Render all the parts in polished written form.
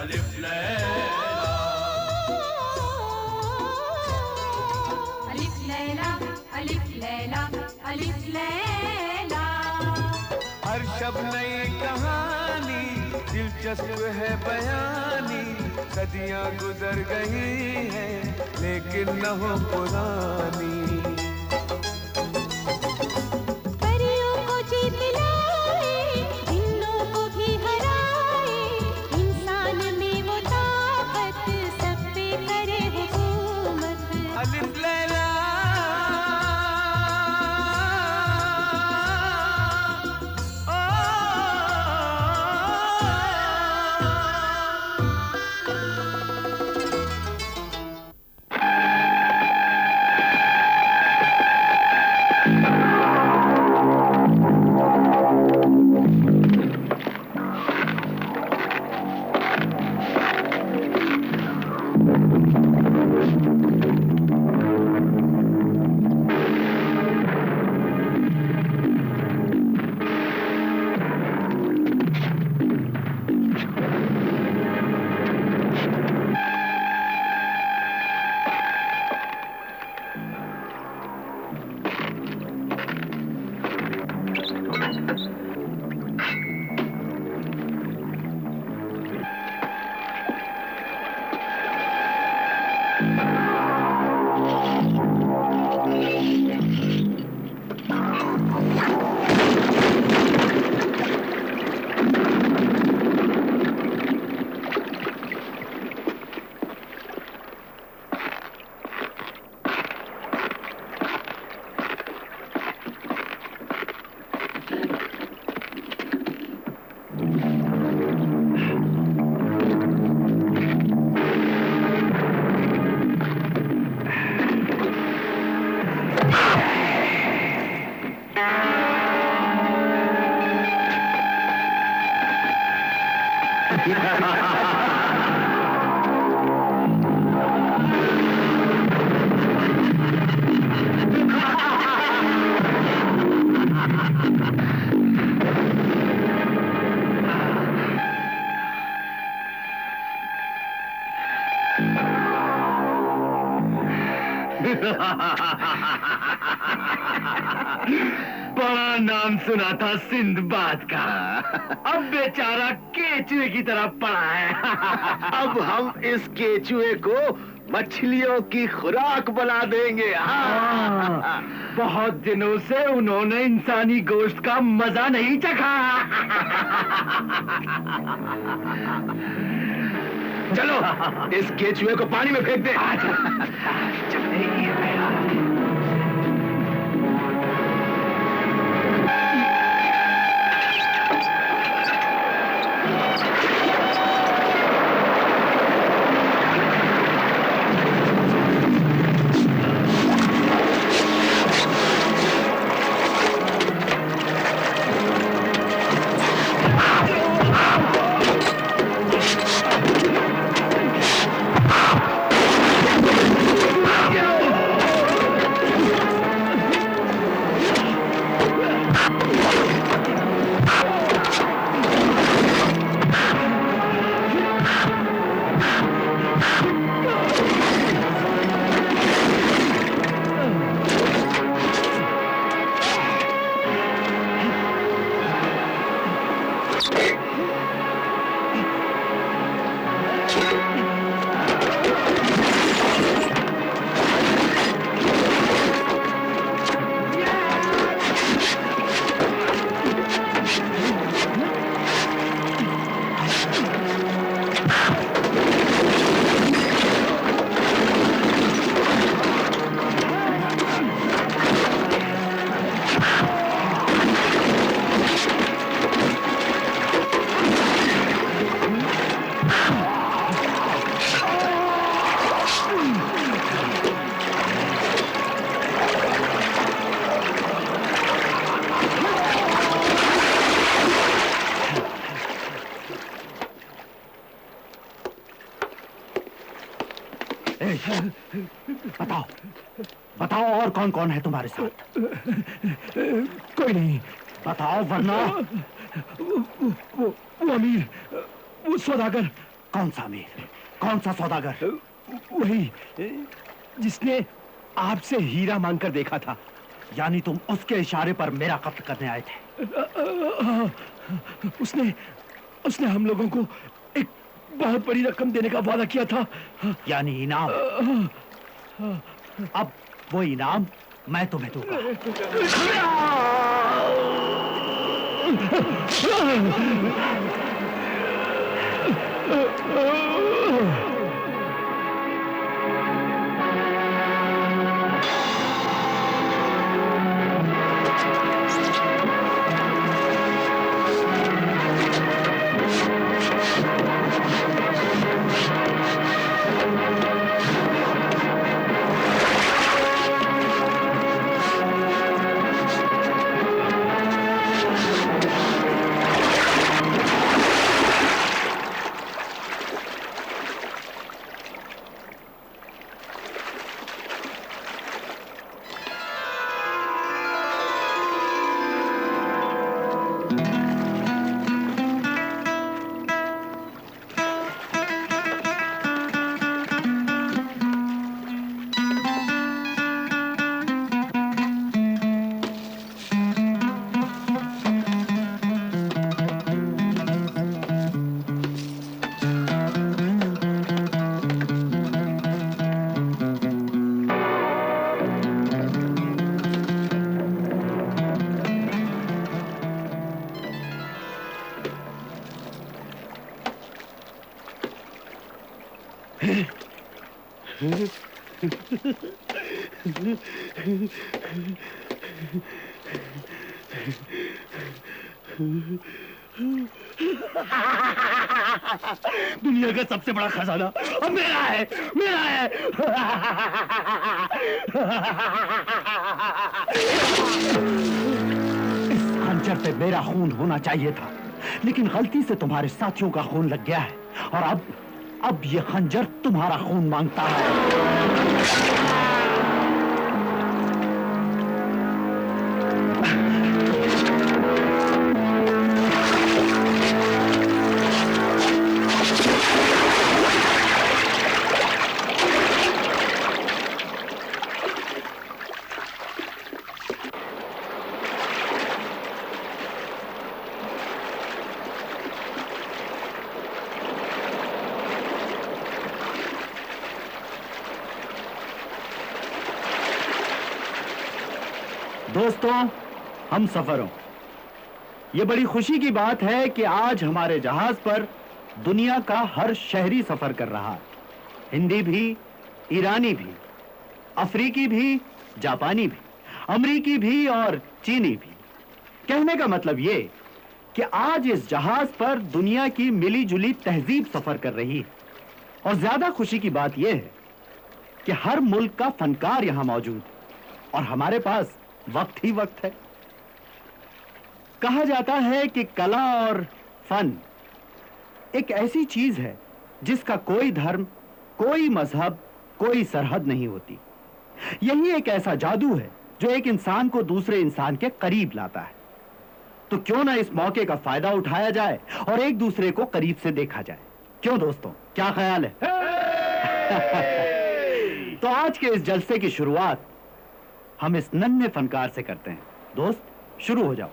अलिफ लैला, अलिफ लैला, अलिफ लैला, अलिफ लैला। हर शब नई कहानी दिलचस्प है बयानी, सदियां गुजर गई हैं लेकिन न हो पुरानी। परियों को जीत लाए, जिन्नों को भी हराए, इंसान में वो ताकत सब पे करे हुकूमत। अलिफ लैला बड़ा नाम सुना था सिंदबाद का, अब बेचारा केचुए की तरह पड़ा है। अब हम इस केचुए को मछलियों की खुराक बना देंगे। हाँ, बहुत दिनों से उन्होंने इंसानी गोश्त का मजा नहीं चखा। चलो इस केचुए को पानी में फेंक दे। बताओ बताओ, और कौन कौन है तुम्हारे साथ? कोई नहीं। बताओ वरना। वो अमीर, वो सौदागर कौन सा अमीर, कौन सा सौदागर? वही जिसने आपसे हीरा मांगकर देखा था। यानी तुम उसके इशारे पर मेरा कत्ल करने आए थे? उसने उसने हम लोगों को एक बहुत बड़ी रकम देने का वादा किया था। यानी इनाम? अब वो इनाम मैं तुम्हें दूंगा। दुनिया का सबसे बड़ा खजाना अब मेरा है, मेरा है। इस खंजर पे मेरा खून होना चाहिए था, लेकिन गलती से तुम्हारे साथियों का खून लग गया है और अब ये खंजर तुम्हारा खून मांगता है। दोस्तों, हम सफरों, ये बड़ी खुशी की बात है कि आज हमारे जहाज पर दुनिया का हर शहरी सफर कर रहा है। हिंदी भी, ईरानी भी, अफ्रीकी भी, जापानी भी, अमरीकी भी और चीनी भी। कहने का मतलब ये कि आज इस जहाज पर दुनिया की मिली जुली तहजीब सफर कर रही है। और ज्यादा खुशी की बात यह है कि हर मुल्क का फनकार यहां मौजूद है और हमारे पास वक्त ही वक्त है। कहा जाता है कि कला और फन एक ऐसी चीज है जिसका कोई धर्म, कोई मजहब, कोई सरहद नहीं होती। यही एक ऐसा जादू है जो एक इंसान को दूसरे इंसान के करीब लाता है। तो क्यों ना इस मौके का फायदा उठाया जाए और एक दूसरे को करीब से देखा जाए। क्यों दोस्तों, क्या ख्याल है? तो आज के इस जलसे की शुरुआत हम इस नन्हे फनकार से करते हैं। दोस्त, शुरू हो जाओ।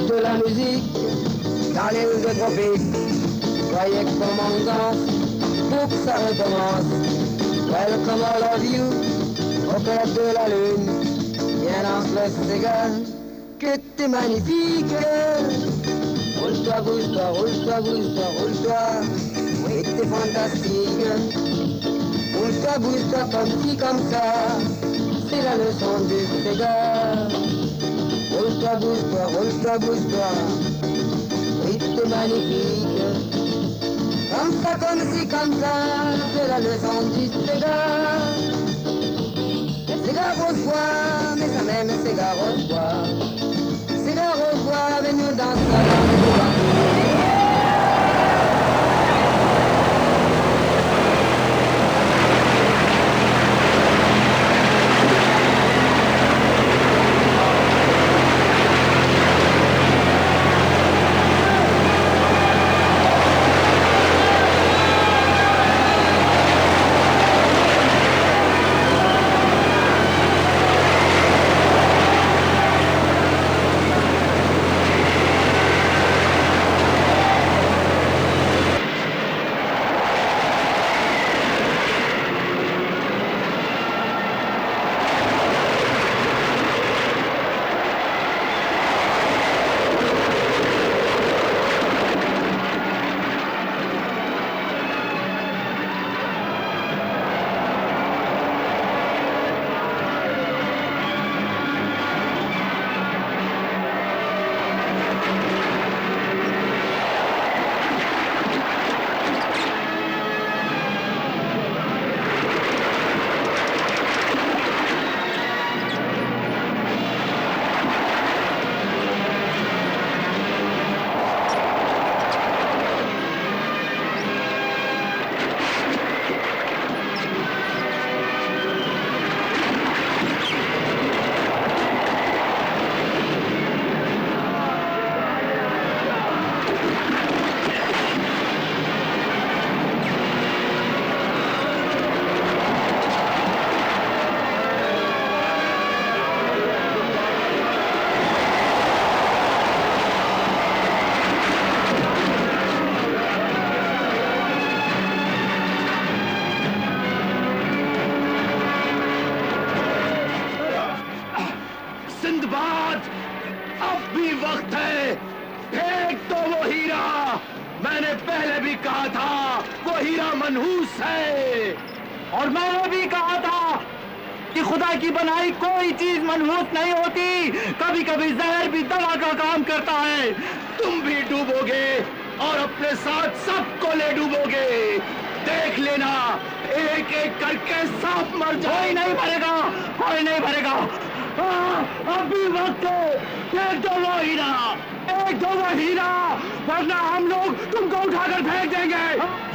De la musique dans les hauts tropiques. Croyez que comme on danse, pour que ça recommence. Welcome all of you, au cœur de la lune. Viens danse le Sega, que t'es magnifique. Roule-toi, bouge-toi, roule-toi, bouge-toi, roule-toi. Oui, t'es fantastique. Roule-toi, bouge-toi comme ci, comme ça. C'est la leçon du Sega. Roule-toi, bouge-toi, roule-toi, bouge-toi. Oui, t'es magnifique. Comme ça, comme ci, comme ça, c'est la leçon du Sega. Sega reçoit, mais ça même Sega reçoit. Sega reçoit, venez danser dans les bois. मैंने पहले भी कहा था वो हीरा मनहूस है, और मैंने भी कहा था कि खुदा की बनाई कोई चीज मनहूस नहीं होती, कभी कभी जहर भी दवा का काम करता है। तुम भी डूबोगे और अपने साथ सबको ले डूबोगे, देख लेना, एक एक करके सब मर जाए। कोई नहीं मरेगा, कोई नहीं मरेगा। अभी वक्त है, देख दो वो हीरा, फेंक दो वो हीरा, वरना हम लोग तुमको उठाकर फेंक देंगे।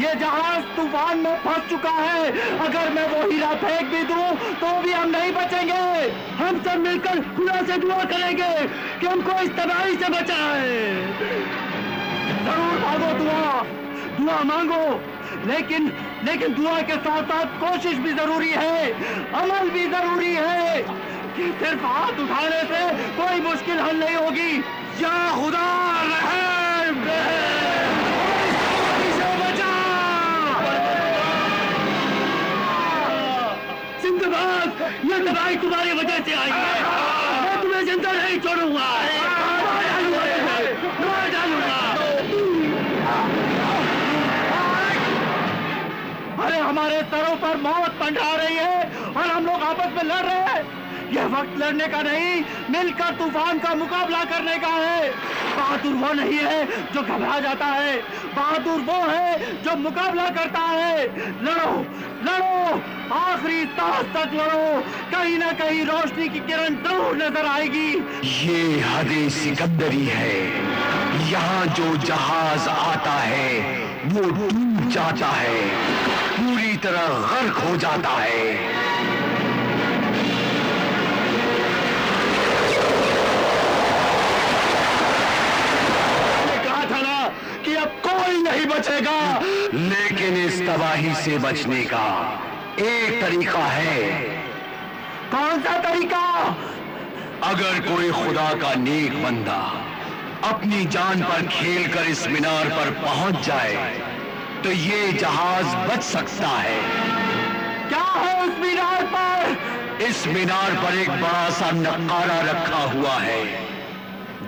ये जहाज तूफान में फंस चुका है, अगर मैं वो हीरा फेंक भी दूं तो भी हम नहीं बचेंगे। हम सब मिलकर खुदा से दुआ करेंगे कि हमको इस तबाही से बचाए। जरूर मांगो दुआ मांगो, लेकिन दुआ के साथ साथ कोशिश भी जरूरी है, अमल भी जरूरी है कि सिर्फ हाथ उठाने से कोई मुश्किल हल नहीं होगी। या खुदा रहम से बचा। जिंदाबाद, ये तबाही तुम्हारी वजह से आई है, मैं तुम्हें जिंदा नहीं छोड़ूंगा, मार डालूंगा। अरे हमारे सरों पर मौत मंडरा रही है और हम लोग आपस में लड़ रहे हैं। यह वक्त लड़ने का नहीं, मिलकर तूफान का मुकाबला करने का है। बहादुर वो नहीं है जो घबरा जाता है, बहादुर वो है जो मुकाबला करता है। लड़ो लड़ो, आखिरी सांस तक लड़ो, कहीं ना कहीं रोशनी की किरण जरूर नजर आएगी। ये हदे सिकंदरी है, यहाँ जो जहाज आता है वो डूब जाता है, पूरी तरह गर्क हो जाता है। कि अब कोई नहीं बचेगा, लेकिन इस तबाही से बचने का एक तरीका है। कौन सा तरीका? अगर कोई खुदा का नेक बंदा अपनी जान पर खेलकर इस मीनार पर पहुंच जाए तो ये जहाज बच सकता है। क्या है उस मीनार पर? इस मीनार पर एक बड़ा सा नक्कारा रखा हुआ है।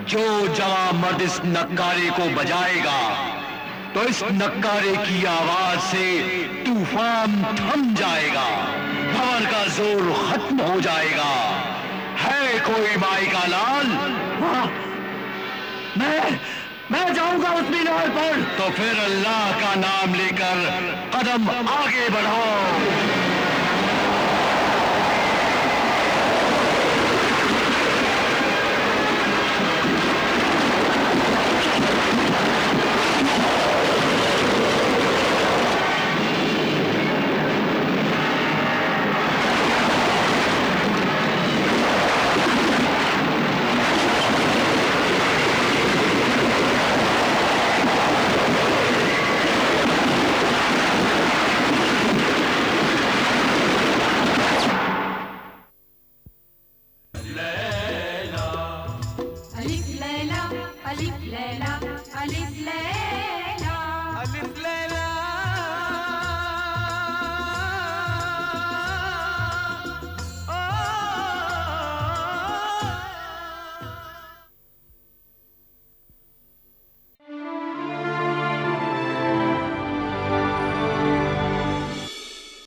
जो जवां मर्द इस नक्कारे को बजाएगा तो इस नक्कारे की आवाज से तूफान थम जाएगा, भंवर का जोर खत्म हो जाएगा। है कोई माई का लाल? हाँ, मैं जाऊंगा उस मीनार पर। तो फिर अल्लाह का नाम लेकर कदम आगे बढ़ाओ।